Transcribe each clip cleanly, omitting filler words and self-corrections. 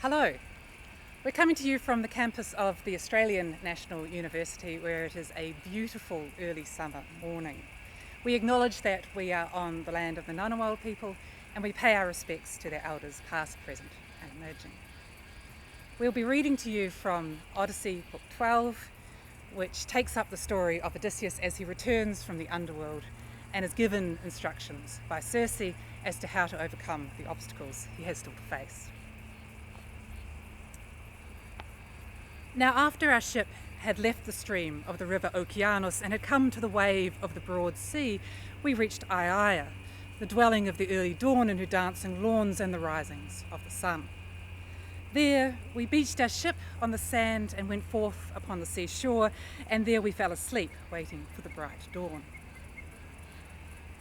Hello. We're coming to you from the campus of the Australian National University, where it is a beautiful early summer morning. We acknowledge that we are on the land of the Ngunnawal people, and we pay our respects to their elders past, present and emerging. We'll be reading to you from Odyssey, book 12, which takes up the story of Odysseus as he returns from the underworld and is given instructions by Circe as to how to overcome the obstacles he has still to face. Now, after our ship had left the stream of the river Okeanos and had come to the wave of the broad sea, we reached Aiaia, the dwelling of the early dawn and her dancing lawns and the risings of the sun. There we beached our ship on the sand and went forth upon the seashore, and there we fell asleep, waiting for the bright dawn.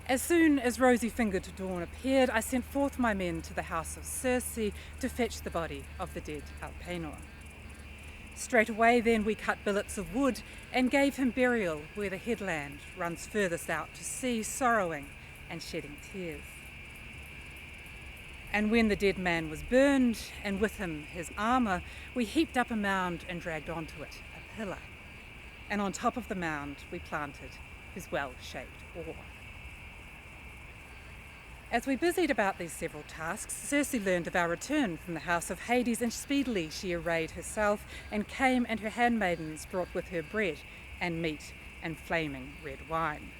As soon as rosy-fingered dawn appeared, I sent forth my men to the house of Circe to fetch the body of the dead Alpenor. Straight away then we cut billets of wood and gave him burial where the headland runs furthest out to sea, sorrowing and shedding tears. And when the dead man was burned, and with him his armour, we heaped up a mound and dragged onto it a pillar. And on top of the mound we planted his well-shaped oar. As we busied about these several tasks, Circe learned of our return from the house of Hades, and speedily she arrayed herself and came, and her handmaidens brought with her bread and meat and flaming red wine.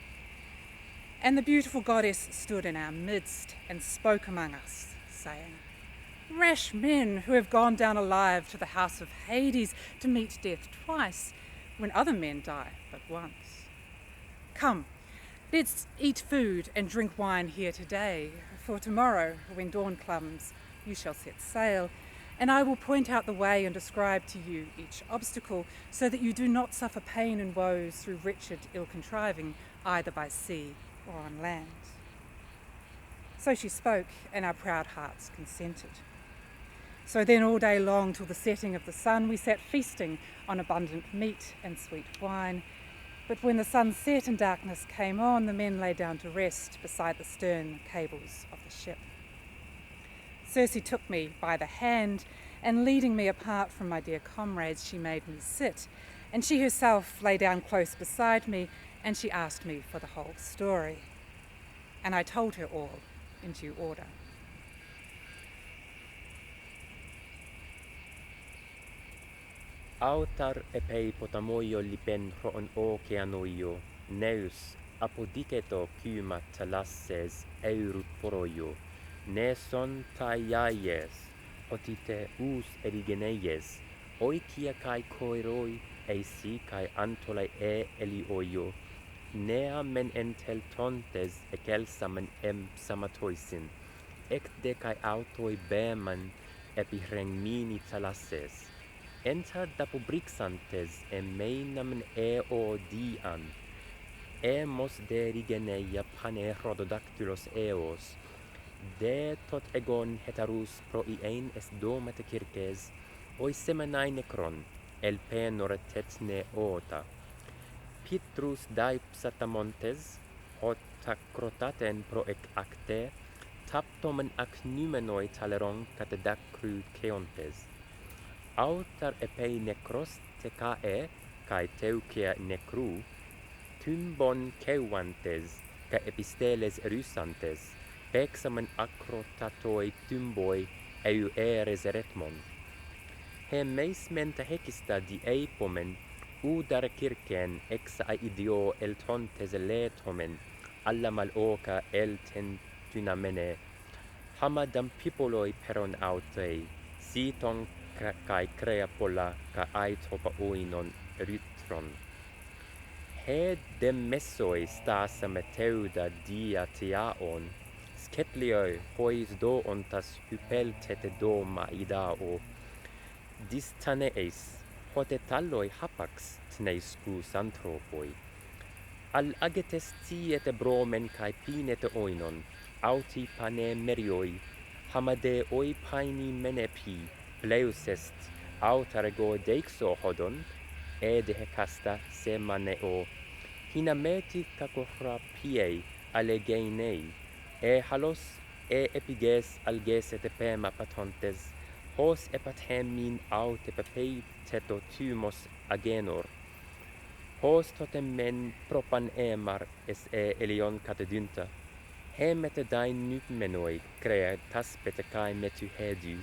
And the beautiful goddess stood in our midst and spoke among us, saying, "Rash men who have gone down alive to the house of Hades to meet death twice, when other men die but once. Come, let's eat food and drink wine here today, for tomorrow, when dawn comes, you shall set sail, and I will point out the way and describe to you each obstacle, so that you do not suffer pain and woes through wretched ill-contriving, either by sea or on land." So she spoke, and our proud hearts consented. So then all day long till the setting of the sun we sat feasting on abundant meat and sweet wine. But when the sun set and darkness came on, the men lay down to rest beside the stern cables of the ship. Circe took me by the hand, and leading me apart from my dear comrades, she made me sit, and she herself lay down close beside me, and she asked me for the whole story. And I told her all in due order. Autar epei potamoio lipen roon okeanoio, neus apodiketo kyma talasses eurut poroio, ne son taiaies, otite us erigeneies, oikia kai koiroi, eisi kai antolai elioio, nea men entel tontes ekelsamen samatoisin, ekde kai autoi beman epirengmini talasses, enta dapobrixantes meinamen dian, mos derigeneia pane rododactylos eos, de tot egon hetarus proien es domete kirkes, oi semenai necron, el penor tetne ota. Pitrus daipsatamontes, hotacrotaten pro acte, taptomen ac numenoi taleron catedacru ceontes. Autar epei necros tecae, cae teucia necru, tumbon ceuantes, ca episteles erusantes, pexamen acrotatoi tumboi eu eres retmon. He meis menta hecista di eipomen, udar kirken exa idio el tontes letomen, alla maloca el tentunamene, hamadam pipoloi peron autei, siton kai crea pola ka aitopa oinon rytron. He demessoi stasa meteuda dia tiaon, sketlioi hois do ontas hypeltete doma idao, distaneis, hotetalloi hapax tneiscus anthropoi. Al agetes tiete bromen kai pinete oinon, auti pane merioi, hamade oi paini menepi, pleusest autarego deixo hodon, ed hecasta semaneo, hinameti cacohra piei allegeinei, halos epiges alges et pema patontes, hos epathemin aut epapei teto thymos agenor. Hos totem men propan emar es elion catedynta. Hemete dain nupmenoi crea taspete kai metu hedu.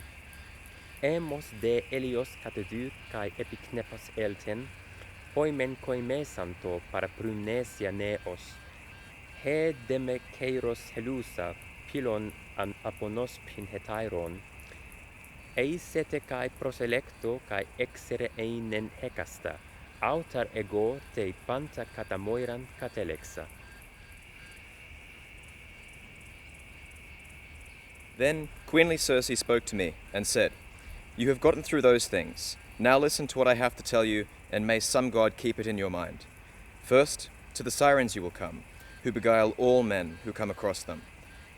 Emos de elios catedu kai epiknepos elten, hoimen koimesanto para prumnesia neos. He deme keiros helusa pilon an aponospin hetairon. Eisete kai proselecto kai exere einen hekasta, autar ego te panta katamoiran catelexa. Then queenly Circe spoke to me and said, "You have gotten through those things. Now listen to what I have to tell you, and may some god keep it in your mind. First, to the sirens you will come, who beguile all men who come across them.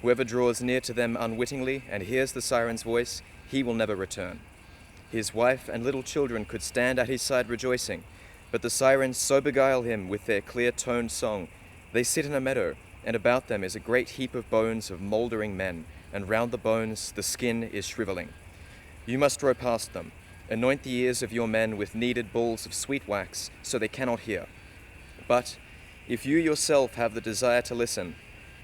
Whoever draws near to them unwittingly and hears the siren's voice, he will never return. His wife and little children could stand at his side rejoicing, but the sirens so beguile him with their clear-toned song. They sit in a meadow, and about them is a great heap of bones of mouldering men, and round the bones the skin is shriveling. You must row past them. Anoint the ears of your men with kneaded balls of sweet wax, so they cannot hear. But if you yourself have the desire to listen,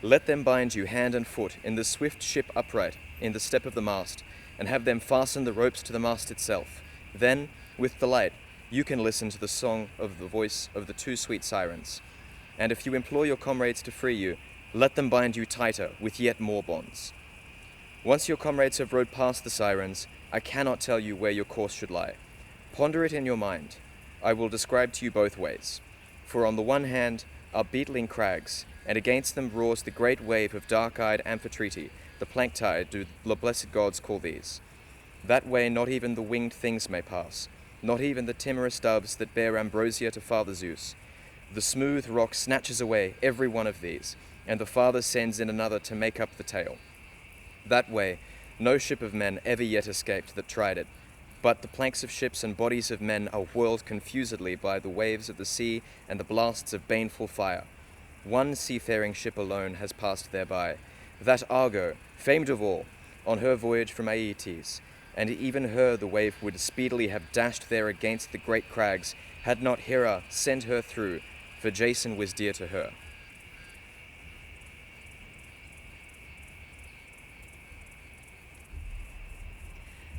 let them bind you hand and foot in the swift ship upright in the step of the mast, and have them fasten the ropes to the mast itself. Then, with delight, you can listen to the song of the voice of the two sweet sirens. And if you implore your comrades to free you, let them bind you tighter with yet more bonds. Once your comrades have rowed past the sirens, I cannot tell you where your course should lie. Ponder it in your mind. I will describe to you both ways. For on the one hand are beetling crags, and against them roars the great wave of dark-eyed Amphitrite, the planctide do the blessed gods call these. That way not even the winged things may pass, not even the timorous doves that bear ambrosia to Father Zeus. The smooth rock snatches away every one of these, and the Father sends in another to make up the tale. That way, no ship of men ever yet escaped that tried it, but the planks of ships and bodies of men are whirled confusedly by the waves of the sea and the blasts of baneful fire. One seafaring ship alone has passed thereby, that Argo, famed of all, on her voyage from Aeetes, and even her the wave would speedily have dashed there against the great crags, had not Hera sent her through, for Jason was dear to her.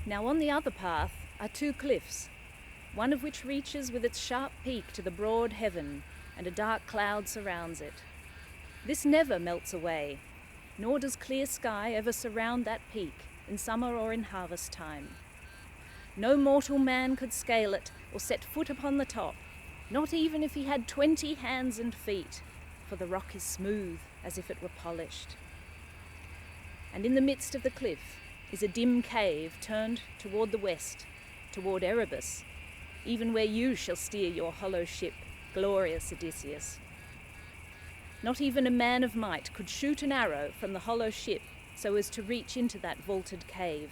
Now on the other path are two cliffs, one of which reaches with its sharp peak to the broad heaven, and a dark cloud surrounds it. This never melts away, nor does clear sky ever surround that peak in summer or in harvest time. No mortal man could scale it or set foot upon the top, not even if he had 20 hands and feet, for the rock is smooth as if it were polished. And in the midst of the cliff is a dim cave turned toward the west, toward Erebus, even where you shall steer your hollow ship, glorious Odysseus. Not even a man of might could shoot an arrow from the hollow ship so as to reach into that vaulted cave.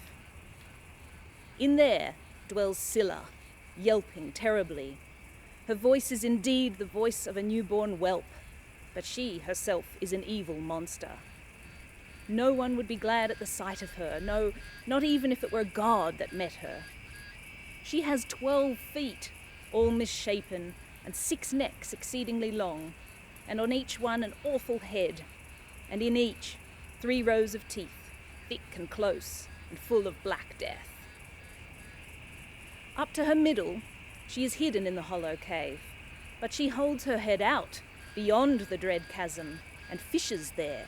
In there dwells Scylla, yelping terribly. Her voice is indeed the voice of a newborn whelp, but she herself is an evil monster. No one would be glad at the sight of her, no, not even if it were God that met her. She has 12 feet, all misshapen, and 6 necks exceedingly long, and on each one an awful head, and in each 3 rows of teeth, thick and close, and full of black death. Up to her middle, she is hidden in the hollow cave, but she holds her head out beyond the dread chasm, and fishes there,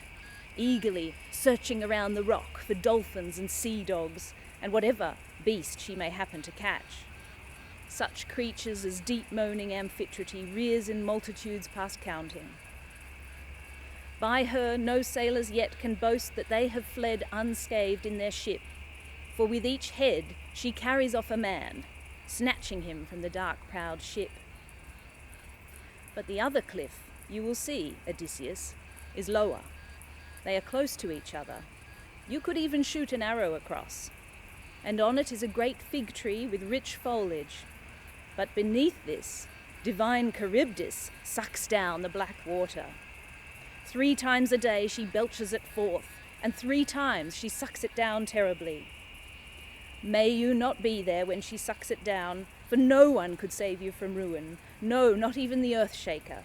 eagerly searching around the rock for dolphins and sea dogs, and whatever beast she may happen to catch. Such creatures as deep-moaning Amphitrite rears in multitudes past counting. By her no sailors yet can boast that they have fled unscathed in their ship, for with each head she carries off a man, snatching him from the dark-prowed ship. But the other cliff, you will see, Odysseus, is lower. They are close to each other. You could even shoot an arrow across. And on it is a great fig tree with rich foliage. But beneath this, divine Charybdis sucks down the black water. 3 times a day she belches it forth, and 3 times she sucks it down terribly. May you not be there when she sucks it down, for no one could save you from ruin, no, not even the Earthshaker.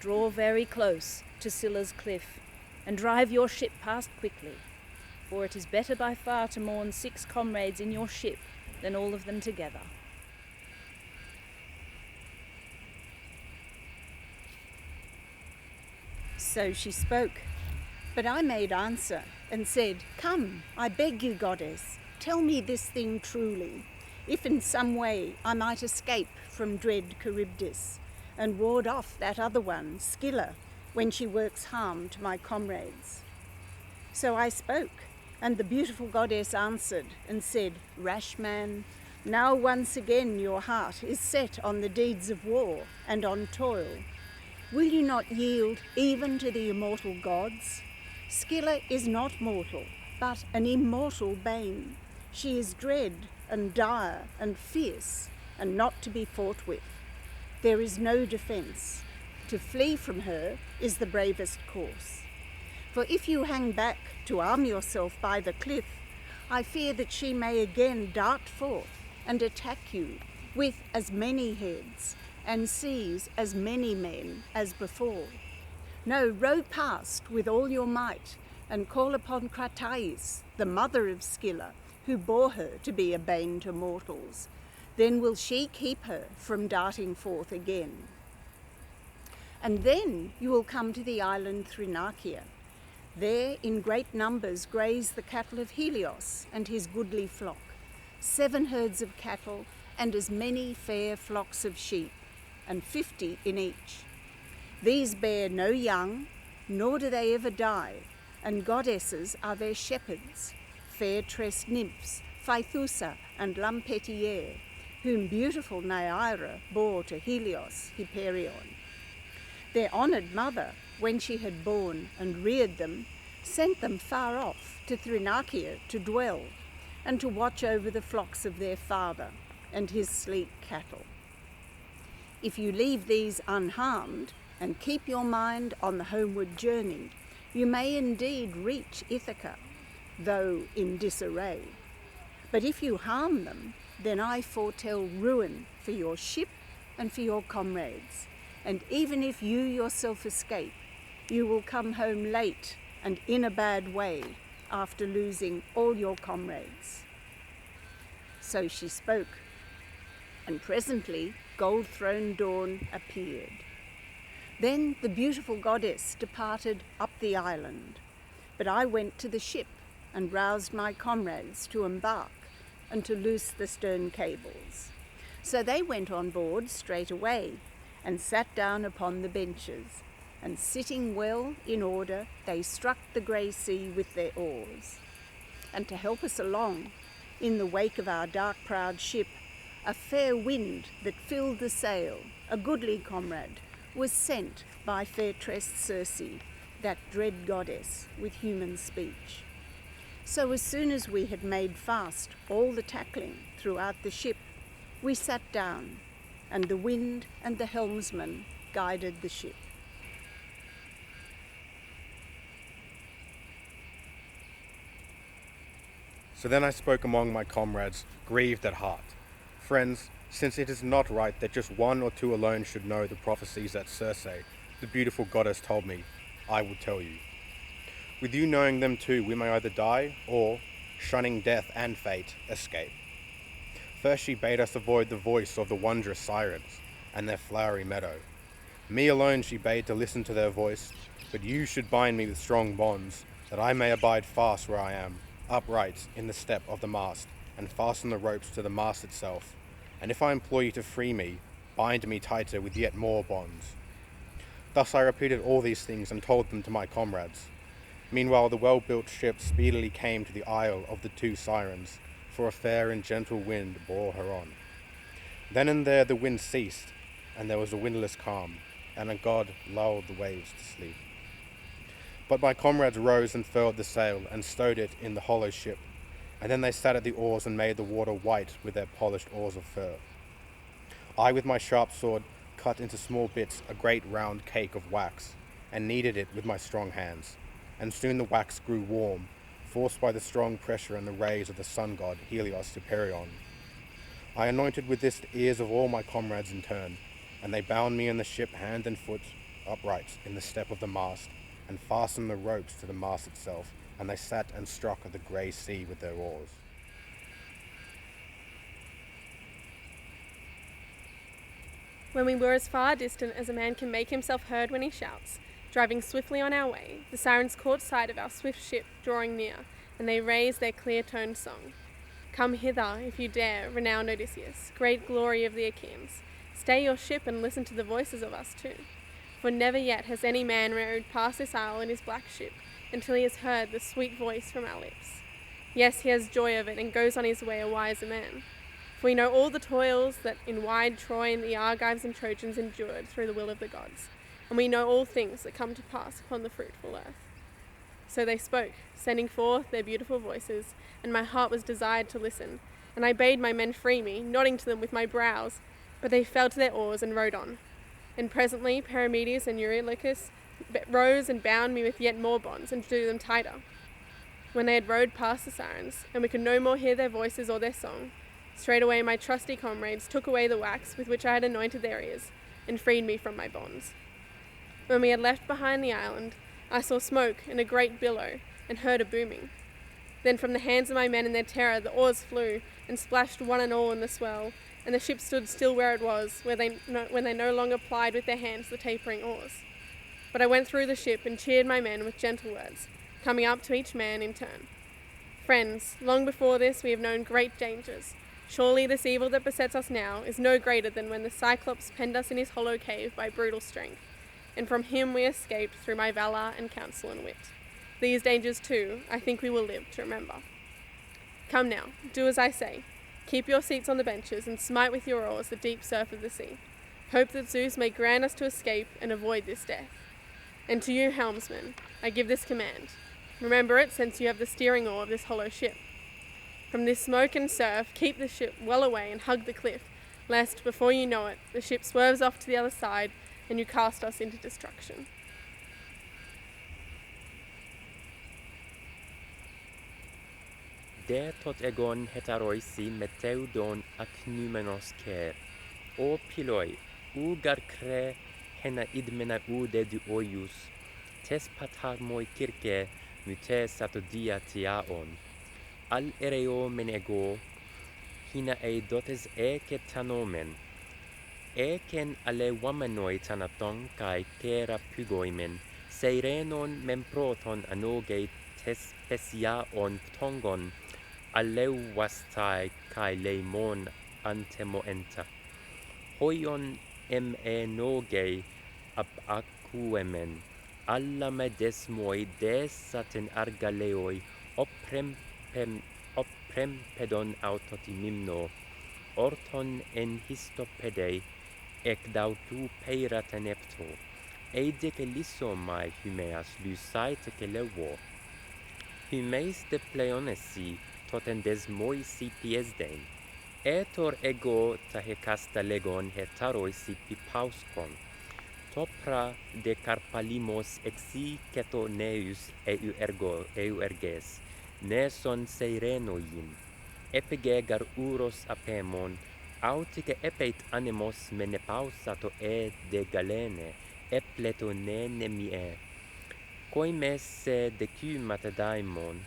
Draw very close to Scylla's cliff, and drive your ship past quickly, for it is better by far to mourn 6 comrades in your ship than all of them together. So she spoke, but I made answer and said, "Come, I beg you, goddess, tell me this thing truly, if in some way I might escape from dread Charybdis and ward off that other one, Scylla, when she works harm to my comrades." So I spoke, and the beautiful goddess answered and said, "Rash man, now once again your heart is set on the deeds of war and on toil. Will you not yield even to the immortal gods? Scylla is not mortal, but an immortal bane. She is dread and dire and fierce, and not to be fought with. There is no defence. To flee from her is the bravest course. For if you hang back to arm yourself by the cliff, I fear that she may again dart forth and attack you with as many heads and seize as many men as before. No, row past with all your might and call upon Kratais, the mother of Scylla, who bore her to be a bane to mortals. Then will she keep her from darting forth again. And then you will come to the island Thrinacia. There in great numbers graze the cattle of Helios and his goodly flock, 7 herds of cattle and as many fair flocks of sheep, and 50 in each. These bear no young, nor do they ever die, and goddesses are their shepherds, fair-tressed nymphs, Phaethusa and Lampetier, whom beautiful Neaira bore to Helios, Hyperion. Their honoured mother, when she had borne and reared them, sent them far off to Thrinacia to dwell, and to watch over the flocks of their father and his sleek cattle. If you leave these unharmed and keep your mind on the homeward journey, you may indeed reach Ithaca, though in disarray. But if you harm them, then I foretell ruin for your ship and for your comrades. And even if you yourself escape, you will come home late and in a bad way after losing all your comrades." So she spoke, and presently gold-throned Dawn appeared. Then the beautiful goddess departed up the island, but I went to the ship and roused my comrades to embark and to loose the stern cables. So they went on board straight away and sat down upon the benches, and sitting well in order, they struck the grey sea with their oars. And to help us along, in the wake of our dark-prowed ship, a fair wind that filled the sail, a goodly comrade, was sent by fair-tressed Circe, that dread goddess with human speech. So as soon as we had made fast all the tackling throughout the ship, we sat down, and the wind and the helmsman guided the ship. So then I spoke among my comrades, grieved at heart. Friends, since it is not right that just 1 or 2 alone should know the prophecies that Circe, the beautiful goddess, told me, I will tell you. With you knowing them too, we may either die or, shunning death and fate, escape. First she bade us avoid the voice of the wondrous sirens and their flowery meadow. Me alone she bade to listen to their voice, but you should bind me with strong bonds, that I may abide fast where I am, upright in the step of the mast, and fasten the ropes to the mast itself. And if I implore you to free me, bind me tighter with yet more bonds. Thus I repeated all these things and told them to my comrades. Meanwhile the well-built ship speedily came to the isle of the 2 sirens, for a fair and gentle wind bore her on. Then and there the wind ceased, and there was a windless calm, and a god lulled the waves to sleep. But my comrades rose and furled the sail, and stowed it in the hollow ship, and then they sat at the oars and made the water white with their polished oars of fur. I with my sharp sword cut into small bits a great round cake of wax, and kneaded it with my strong hands, and soon the wax grew warm, forced by the strong pressure and the rays of the sun god Helios to Perion. I anointed with this the ears of all my comrades in turn, and they bound me in the ship hand and foot upright in the step of the mast, and fastened the ropes to the mast itself, and they sat and struck at the grey sea with their oars. When we were as far distant as a man can make himself heard when he shouts, driving swiftly on our way, the sirens caught sight of our swift ship drawing near, and they raised their clear-toned song. Come hither, if you dare, renowned Odysseus, great glory of the Achaeans. Stay your ship and listen to the voices of us too. For never yet has any man rowed past this isle in his black ship, until he has heard the sweet voice from our lips. Yes, he has joy of it, and goes on his way a wiser man. For we know all the toils that in wide Troy the Argives and Trojans endured through the will of the gods, and we know all things that come to pass upon the fruitful earth. So they spoke, sending forth their beautiful voices, and my heart was desired to listen, and I bade my men free me, nodding to them with my brows, but they fell to their oars and rowed on. And presently Perimedes and Eurylochus rose and bound me with yet more bonds, and drew them tighter. When they had rowed past the sirens, and we could no more hear their voices or their song, straightway my trusty comrades took away the wax with which I had anointed their ears, and freed me from my bonds. When we had left behind the island, I saw smoke and a great billow, and heard a booming. Then from the hands of my men in their terror the oars flew, and splashed one and all in the swell, and the ship stood still where it was, when they no longer plied with their hands the tapering oars. But I went through the ship and cheered my men with gentle words, coming up to each man in turn. Friends, long before this we have known great dangers. Surely this evil that besets us now is no greater than when the Cyclops penned us in his hollow cave by brutal strength, and from him we escaped through my valour and counsel and wit. These dangers too, I think we will live to remember. Come now, do as I say. Keep your seats on the benches, and smite with your oars the deep surf of the sea. Hope that Zeus may grant us to escape and avoid this death. And to you, helmsmen, I give this command. Remember it, since you have the steering oar of this hollow ship. From this smoke and surf, keep the ship well away and hug the cliff, lest, before you know it, the ship swerves off to the other side, and you cast us into destruction. De tot egon hetaroisi meteudon aknumenos ker, o piloi, ugar kre hena idmena ude du oius, tes patarmoi kirke mute satodia tiaon, al ereo menego, hina e dotes eke tanomen, eken ale wamanoi tanaton kai kera pugoimen, seirenon memproton anoge tes pesiaon ptongon, aleuwastai kai leimon antemoenta. Hoion noge ab akuemen, alla me desmoi desaten argaleoi oprempedon autotimimno, orton en histopedei, ec dautu peirata nepto, eideke lissomai hymeas lysaite lewo. Hymeis de pleonesi toten desmoisi piesdein, etor ego tahekasta legon hetaroisi pipauskon, topra de carpalimos exi keto neus eu erges, ne son seirenoin, epigegar uros apemon, autike epeit animos menepausato de galene, epleto ne nemie, coimes se decumata daimon,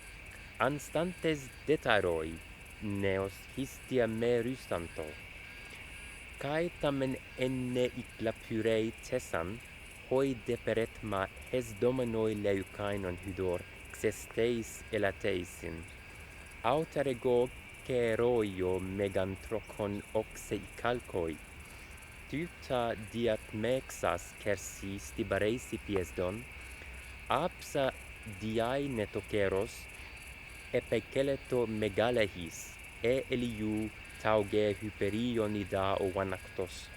anstantes detaroi, neos histia me rustanto. Kai tamen enne iclapurei tessan, hoi deperet ma hes dominoi leukainon hydor, xesteis elateisin. Autarego keroio megantrokon oxe icalcoi, tuta diat mexas kersi stibareisi piesdon, apsa diai netokeros, epekeleto megalehis, eliu tauge hyperionida o vanaktos,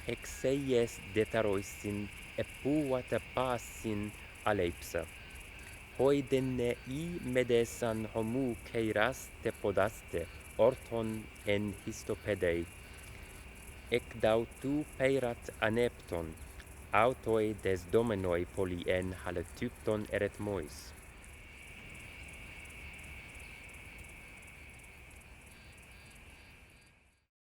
hexeies detaroisin epuata passin aleipsa. Hoidenne medesan homu keiraste podaste, orton en histopedei, ec dautu peirat anepton, autoi des domenoi poli en haletypton eret mois.